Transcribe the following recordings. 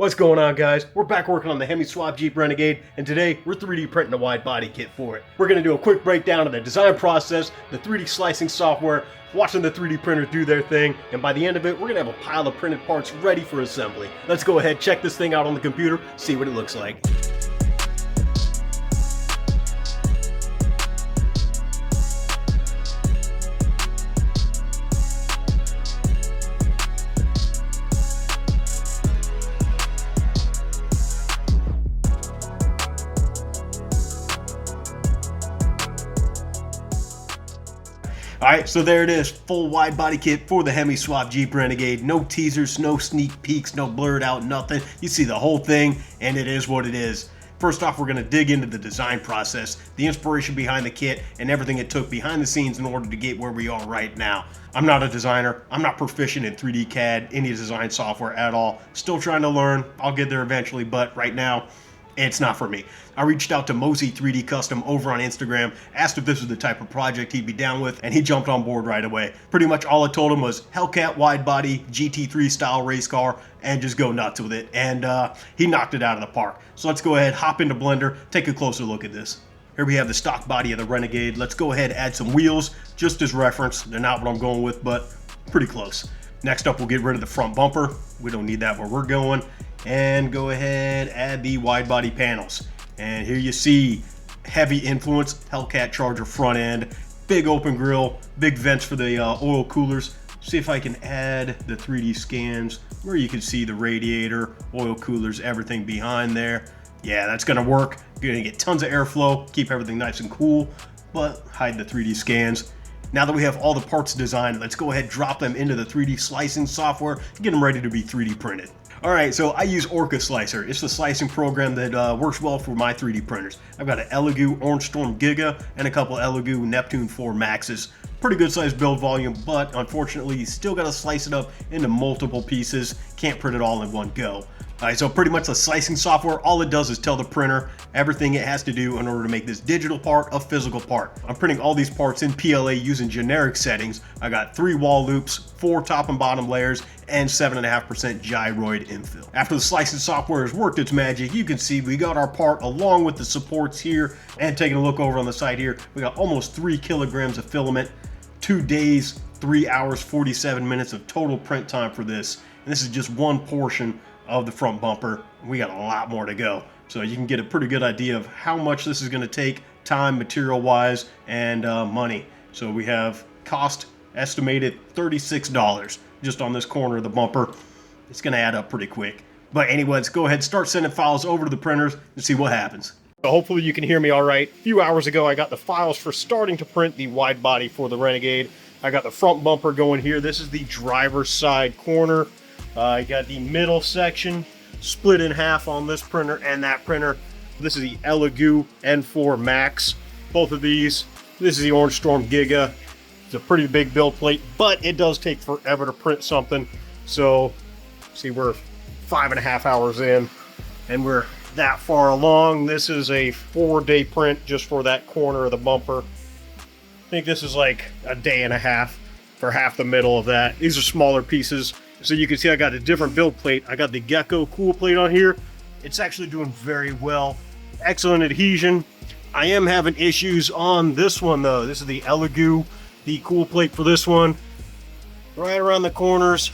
What's going on, guys? We're back working on the HEMI Swapped Jeep Renegade, and today we're 3D printing a wide body kit for it. We're going to do a quick breakdown of the design process, the 3D slicing software, watching the 3D printers do their thing, and by the end of it, we're going to have a pile of printed parts ready for assembly. Let's go ahead, check this thing out on the computer, see what it looks like. Alright, so there it is, full wide body kit for the HEMI Swapped Jeep Renegade. No teasers, no sneak peeks, no blurred out, nothing. You see the whole thing, and it is what it is. First off, we're going to dig into the design process, the inspiration behind the kit, and everything it took behind the scenes in order to get where we are right now. I'm not a designer, I'm not proficient in 3D CAD, any design software at all. Still trying to learn, I'll get there eventually, but right now, it's not for me. I reached out to Mozy 3D Custom over on Instagram, asked if this was the type of project he'd be down with, and he jumped on board right away. Pretty much all I told him was Hellcat wide body, GT3 style race car, and just go nuts with it. And he knocked it out of the park. So let's go ahead, hop into Blender, take a closer look at this. Here we have the stock body of the Renegade. Let's go ahead, add some wheels, just as reference. They're not what I'm going with, but pretty close. Next up, we'll get rid of the front bumper. We don't need that where we're going. And go ahead, add the wide body panels. And here you see heavy influence, Hellcat Charger front end, big open grill, big vents for the oil coolers. See if I can add the 3D scans where you can see the radiator, oil coolers, everything behind there. Yeah, that's gonna work. You're gonna get tons of airflow, keep everything nice and cool, but hide the 3D scans. Now that we have all the parts designed, let's go ahead, drop them into the 3D slicing software, and get them ready to be 3D printed. Alright, so I use Orca Slicer. It's the slicing program that works well for my 3D printers. I've got an Elegoo Orangestorm Giga and a couple Elegoo Neptune 4 Maxes. Pretty good sized build volume, but unfortunately you still got to slice it up into multiple pieces. Can't print it all in one go. Alright, so pretty much the slicing software, all it does is tell the printer everything it has to do in order to make this digital part a physical part. I'm printing all these parts in PLA using generic settings. I got 3 wall loops, 4 top and bottom layers, and 7.5% gyroid infill. After the slicing software has worked its magic, you can see we got our part along with the supports here, and taking a look over on the side here, we got almost 3 kilograms of filament, 2 days, 3 hours, 47 minutes of total print time for this. And this is just one portion of the front bumper. We got a lot more to go. So you can get a pretty good idea of how much this is going to take, time, material wise, and money. So we have cost estimated $36 just on this corner of the bumper. It's going to add up pretty quick. But anyway, let's go ahead, start sending files over to the printers and see what happens. So hopefully you can hear me all right. A few hours ago, I got the files for starting to print the wide body for the Renegade. I got the front bumper going here. This is the driver's side corner. I got the middle section split in half on this printer and that printer. This is the Elegoo N4 Max. Both of these. This is the Orangestorm Giga. It's a pretty big build plate, but it does take forever to print something. So, see, we're 5.5 hours in, and we're that far along. This is a 4-day print just for that corner of the bumper. I think this is like a day and a half for half the middle of that. These are smaller pieces. So you can see I got a different build plate. I got the Gecko cool plate on here. It's actually doing very well. Excellent adhesion. I am having issues on this one though. This is the Elegoo, the cool plate for this one. Right around the corners,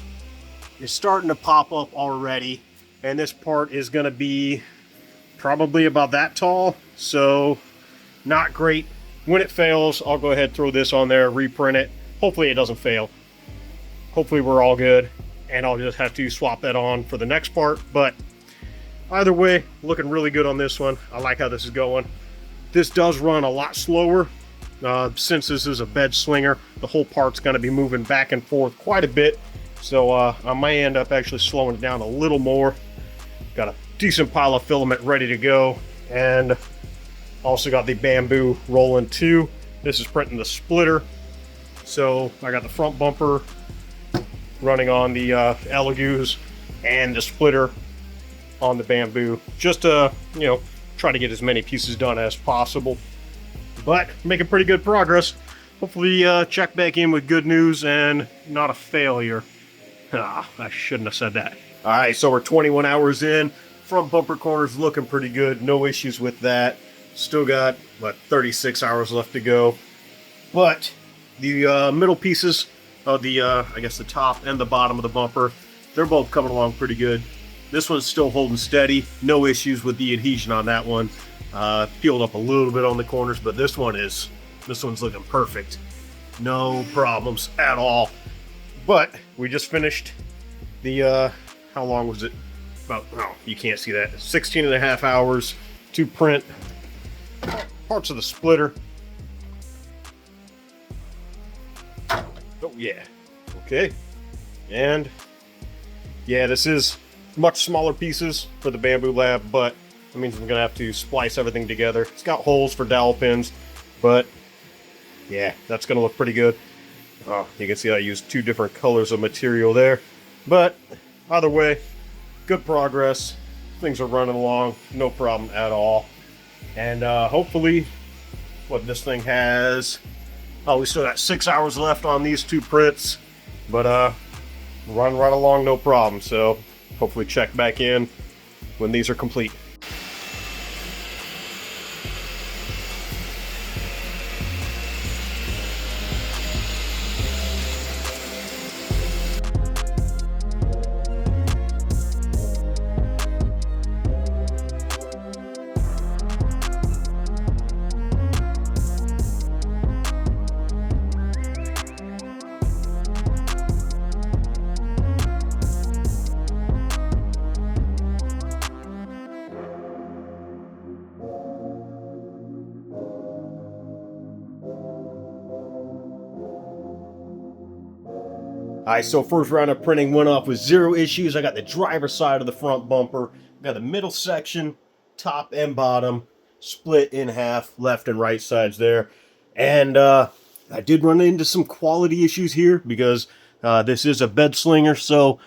it's starting to pop up already. And this part is gonna be probably about that tall. So not great. When it fails, I'll go ahead and throw this on there, reprint it. Hopefully it doesn't fail. Hopefully we're all good. And I'll just have to swap that on for the next part. But either way, looking really good on this one. I like how this is going. This does run a lot slower. Since this is a bed slinger, the whole part's going to be moving back and forth quite a bit. So I might end up actually slowing it down a little more. Got a decent pile of filament ready to go. And also got the bamboo rolling too. This is printing the splitter. So I got the front bumper running on the Elegoos and the splitter on the bamboo, just to, you know, try to get as many pieces done as possible. But making pretty good progress. Hopefully check back in with good news and not a failure. I shouldn't have said that. All right, so we're 21 hours in. Front bumper corner's looking pretty good. No issues with that. Still got, what, 36 hours left to go. But the middle pieces of the, I guess the top and the bottom of the bumper, they're both coming along pretty good. This one's still holding steady. No issues with the adhesion on that one. Peeled up a little bit on the corners, but this one's looking perfect. No problems at all. But we just finished the, how long was it? About, oh, you can't see that. 16 and a half hours to print parts of the splitter. Oh, yeah. Okay. And, yeah, this is much smaller pieces for the Bamboo Lab, but that means I'm going to have to splice everything together. It's got holes for dowel pins, but, yeah, that's going to look pretty good. Oh, you can see I used 2 different colors of material there. But, either way, good progress. Things are running along, no problem at all. And hopefully, what this thing has, oh, we still got 6 hours left on these 2 prints, but run right along, no problem. So hopefully check back in when these are complete. Alright, so first round of printing went off with 0 issues. I got the driver's side of the front bumper, got the middle section, top and bottom, split in half, left and right sides there. And I did run into some quality issues here because this is a bed slinger, so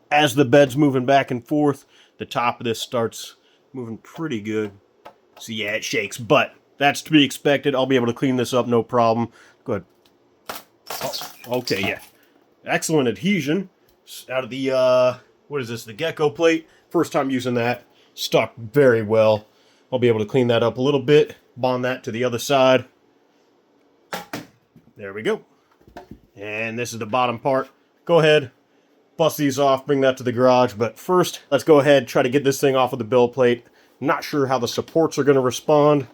as the bed's moving back and forth, the top of this starts moving pretty good. So yeah, it shakes, but that's to be expected. I'll be able to clean this up, no problem. Go ahead. Oh, okay, yeah. Excellent adhesion out of the, what is this, the Gecko plate. First time using that. Stuck very well. I'll be able to clean that up a little bit, bond that to the other side. There we go. And this is the bottom part. Go ahead, bust these off, bring that to the garage. But first, let's go ahead, try to get this thing off of the build plate. Not sure how the supports are going to respond.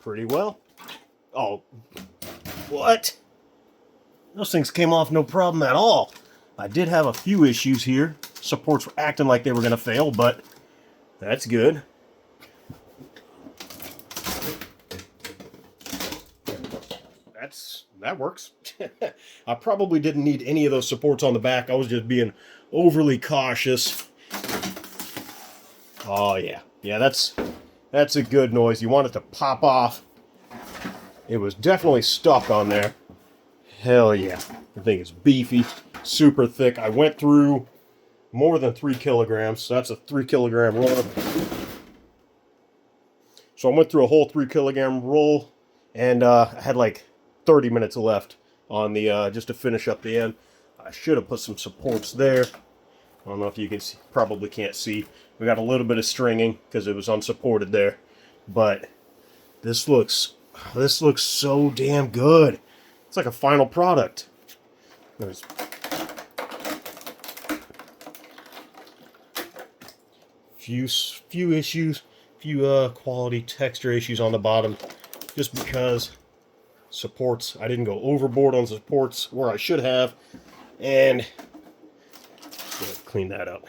Pretty well. Oh, what? Those things came off no problem at all. I did have a few issues here. Supports were acting like they were going to fail, but that's good. That works. I probably didn't need any of those supports on the back. I was just being overly cautious. Oh yeah. Yeah, that's a good noise. You want it to pop off. It was definitely stuck on there. Hell yeah. The thing is beefy, super thick. I went through more than 3 kilograms, so that's a 3 kilogram roll. So I went through a whole 3 kilogram roll, and I had like 30 minutes left on the, just to finish up the end. I should have put some supports there. I don't know if you can see, probably can't see. We got a little bit of stringing because it was unsupported there, but this looks so damn good. It's like a final product. There's few issues, quality texture issues on the bottom, just because supports. I didn't go overboard on supports where I should have, and clean that up.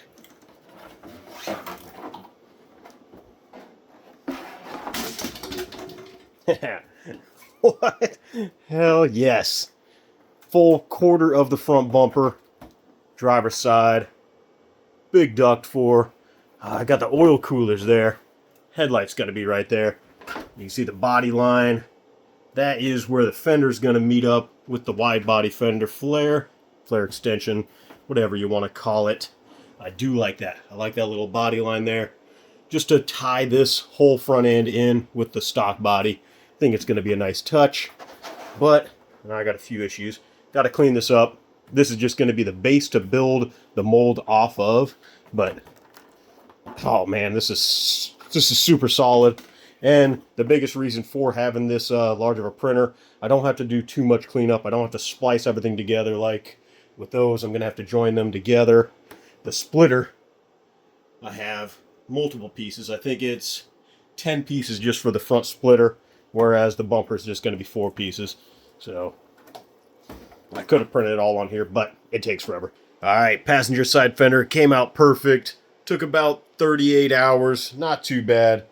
What? Hell yes. Full quarter of the front bumper, driver's side, big duct for. I got the oil coolers there. Headlight's going to be right there. You can see the body line. That is where the fender's going to meet up with the wide body fender flare extension, whatever you want to call it. I do like that. I like that little body line there. Just to tie this whole front end in with the stock body. I think it's going to be a nice touch, but I got a few issues. Got to clean this up, This is just going to be the base to build the mold off of. But oh man, this is super solid. And the biggest reason for having this large of a printer, I don't have to do too much cleanup. I don't have to splice everything together like with those. I'm going to have to join them together. The splitter, I have multiple pieces. I think it's 10 pieces just for the front splitter, whereas the bumper is just going to be 4 pieces. So I could have printed it all on here, but it takes forever. All right, passenger side fender came out perfect. Took about 38 hours. Not too bad.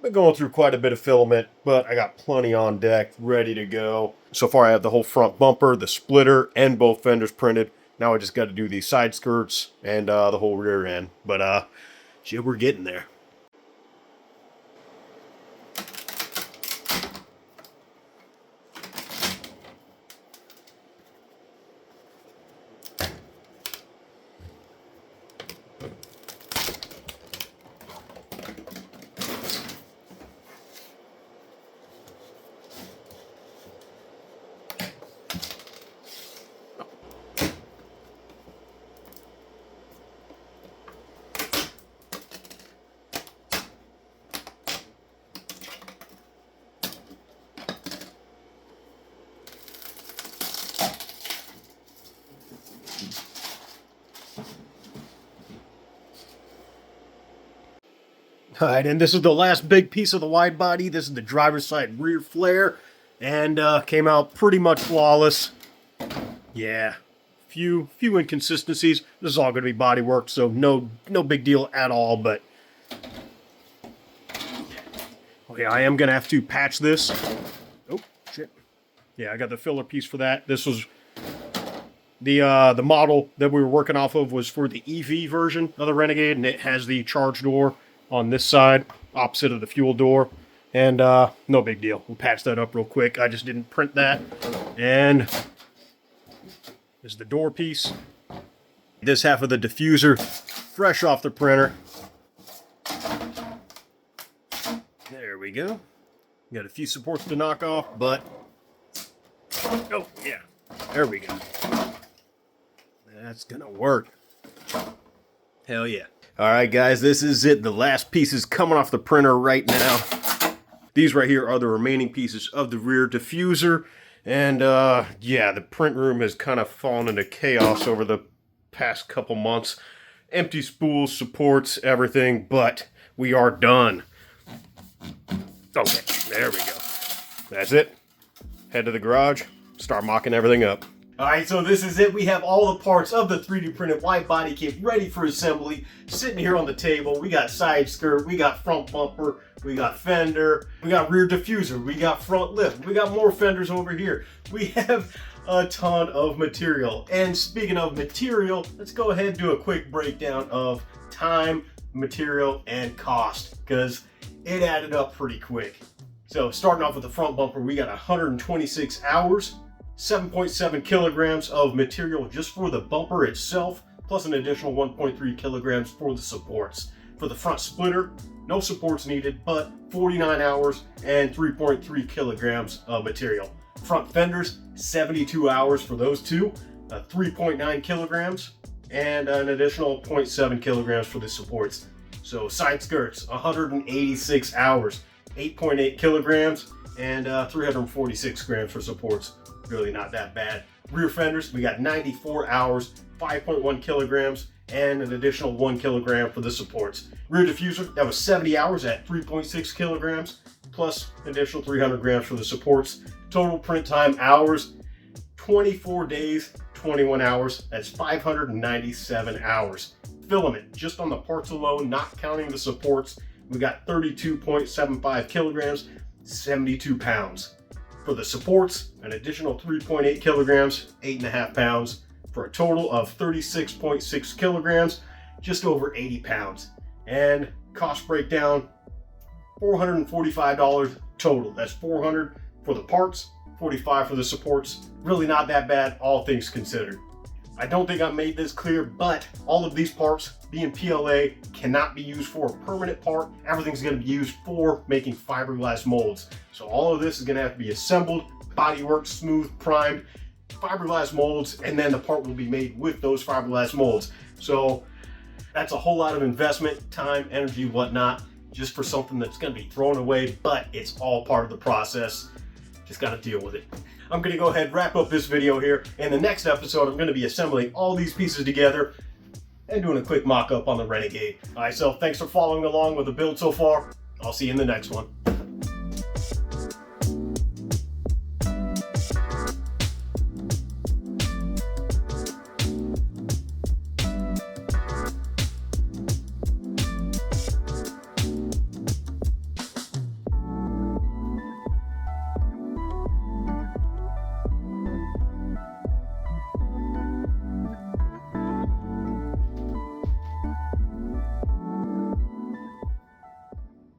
Been going through quite a bit of filament, but I got plenty on deck, ready to go. So far I have the whole front bumper, the splitter, and both fenders printed. Now I just got to do the side skirts and the whole rear end. But shit, we're getting there. All right, and this is the last big piece of the wide body. This is the driver's side rear flare, and came out pretty much flawless. Yeah, few inconsistencies. This is all going to be body work, so no big deal at all. But okay, I am going to have to patch this. Oh shit! Yeah, I got the filler piece for that. This was the model that we were working off of was for the EV version of the Renegade, and it has the charge door on this side, opposite of the fuel door. And no big deal. We'll patch that up real quick. I just didn't print that. And this is the door piece. This half of the diffuser, fresh off the printer. There we go. Got a few supports to knock off, but oh yeah, there we go. That's gonna work. Hell yeah. All right, guys, this is it. The last piece is coming off the printer right now. These right here are the remaining pieces of the rear diffuser. And yeah, the print room has kind of fallen into chaos over the past couple months. Empty spools, supports, everything, but we are done. Okay, there we go. That's it. Head to the garage, start mocking everything up. Alright, so this is it. We have all the parts of the 3D printed wide body kit ready for assembly. Sitting here on the table, we got side skirt, we got front bumper, we got fender, we got rear diffuser, we got front lift, we got more fenders over here. We have a ton of material. And speaking of material, let's go ahead and do a quick breakdown of time, material, and cost, because it added up pretty quick. So starting off with the front bumper, we got 126 hours. 7.7 kilograms of material just for the bumper itself, plus an additional 1.3 kilograms for the supports. For the front splitter, no supports needed, but 49 hours and 3.3 kilograms of material. Front fenders, 72 hours for those two, 3.9 kilograms, and an additional 0.7 kilograms for the supports. So side skirts, 186 hours, 8.8 kilograms, and 346 grams for supports. Really not that bad. Rear fenders, we got 94 hours, 5.1 kilograms, and an additional 1 kilogram for the supports. Rear diffuser, that was 70 hours at 3.6 kilograms, plus additional 300 grams for the supports. Total print time hours, 24 days, 21 hours. That's 597 hours. Filament, just on the parts alone, not counting the supports, we got 32.75 kilograms, 72 pounds. For the supports, an additional 3.8 kilograms, 8.5 pounds, for a total of 36.6 kilograms, just over 80 pounds. And cost breakdown, $445 total. That's $400 for the parts, $45 for the supports. Really not that bad, all things considered. I don't think I made this clear, but all of these parts, being PLA, cannot be used for a permanent part. Everything's going to be used for making fiberglass molds. So all of this is going to have to be assembled, bodywork, smooth, primed, fiberglass molds, and then the part will be made with those fiberglass molds. So that's a whole lot of investment, time, energy, whatnot, just for something that's going to be thrown away, but it's all part of the process. Just got to deal with it. I'm going to go ahead and wrap up this video here. In the next episode, I'm going to be assembling all these pieces together and doing a quick mock-up on the Renegade. All right, so thanks for following along with the build so far. I'll see you in the next one.